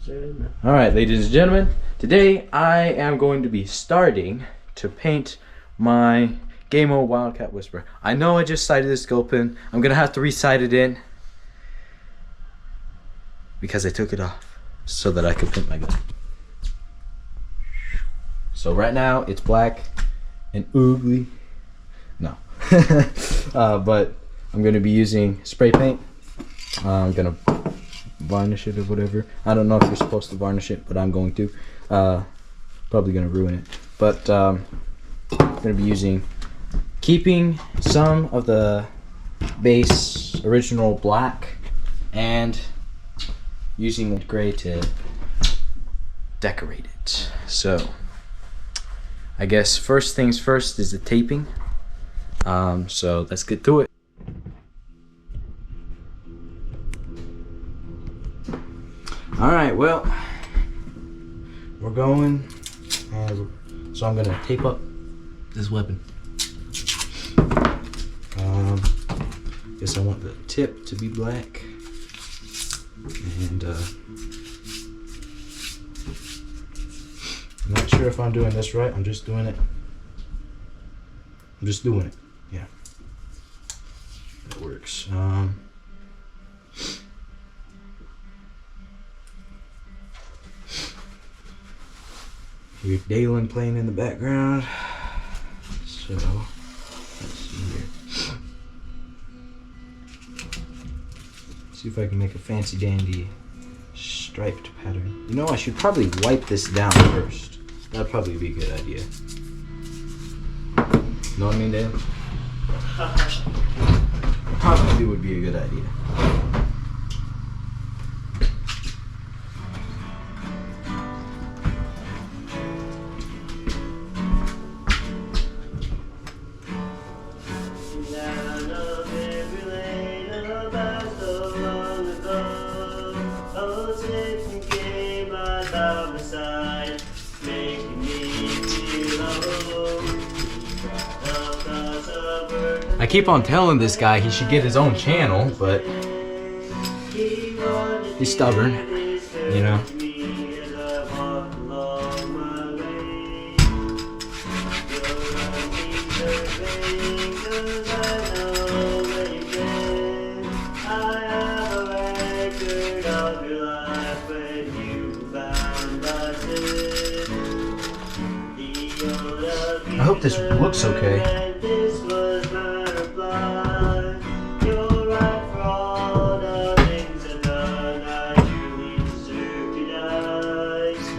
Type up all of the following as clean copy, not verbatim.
Alright, ladies and gentlemen, today I am going to be starting to paint my Game Mode Wildcat Whisperer. I know I just sighted this scope in. I'm gonna have to re-sight it in because I took it off so that I could paint my gun. So right now it's black and ugly. No. But I'm gonna be using spray paint. I'm gonna varnish it or whatever. I don't know if you're supposed to varnish it, but I'm going to. Probably gonna ruin it. But I'm gonna be keeping some of the base original black and using gray to decorate it. So I guess first things first is the taping. So let's get to it. Alright, well, we're going, and so I'm gonna tape up this weapon. Guess I want the tip to be black, and I'm not sure if I'm doing this right. I'm just doing it. Yeah, that works. Here's Dalen playing in the background. So let's see here. See if I can make a fancy dandy striped pattern. You know, I should probably wipe this down first. That'd probably be a good idea. Know what I mean, Dale? Probably would be a good idea. I keep on telling this guy he should get his own channel, but he's stubborn, you know. I hope this looks okay.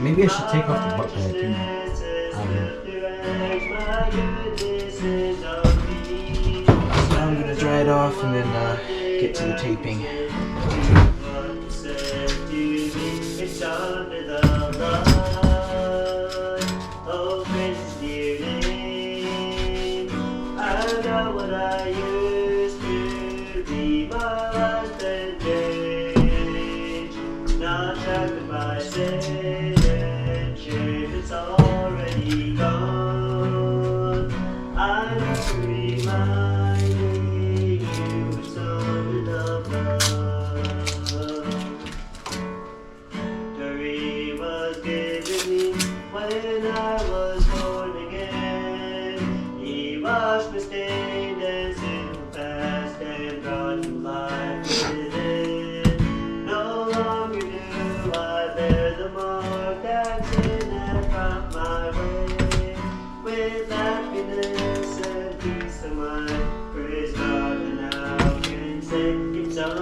Maybe I should take off the butt pad too. So I'm gonna dry it off and then get to the taping.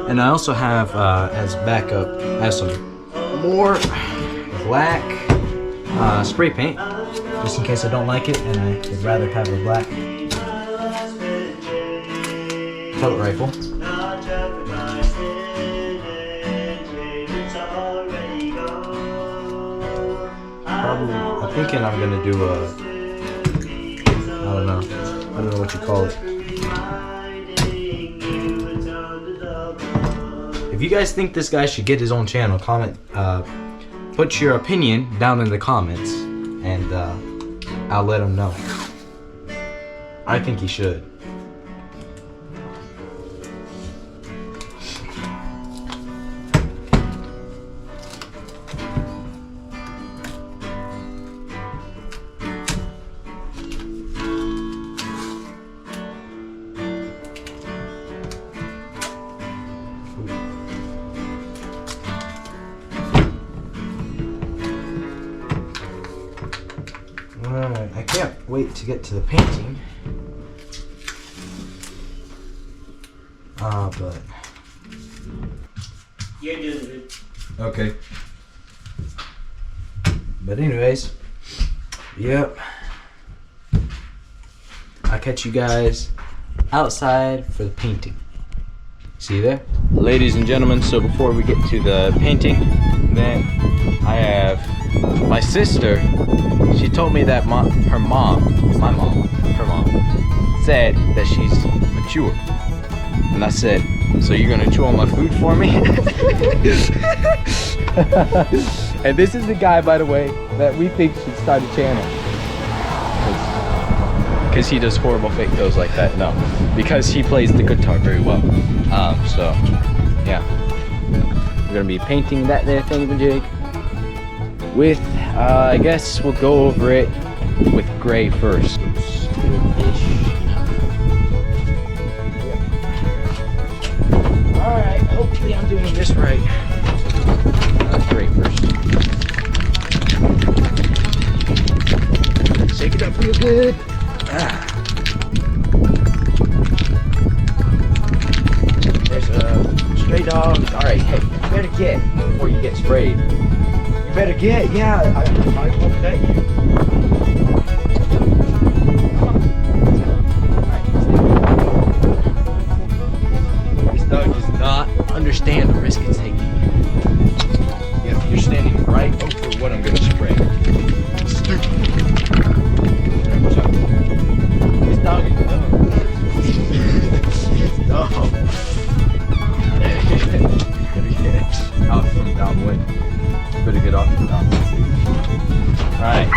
And I also have, as backup, I have some more black spray paint, just in case I don't like it and I would rather have a black pellet rifle. Probably, I'm thinking I'm gonna do I don't know what you call it. If you guys think this guy should get his own channel, comment, put your opinion down in the comments, and I'll let him know. I think he should. can't wait to get to the painting. But You're doing good. okay. But anyways, yep. I'll catch you guys outside for the painting. See you there? Ladies and gentlemen, so before we get to the painting, then I have my sister. She told me that her mom said that she's mature. And I said, so you're gonna chew on my food for me? And this is the guy, by the way, that we think should start a channel. Because he does horrible fake toes like that. No, because he plays the guitar very well. So, yeah. We're gonna be painting that there thingamajig with, I guess we'll go over it with gray first. Alright, hopefully I'm doing this right. Gray first. Shake it up real good. There's a stray dog. Alright, hey, you better get before you get sprayed. You better get, yeah, I won't pet you. Come on. This dog does not understand the risk it's taking. Yeah, you're standing right over what I'm gonna spray. Stupid. What's up? This dog is dumb. It's dumb. Better get out from downwind. Better get off from downwind. Alright.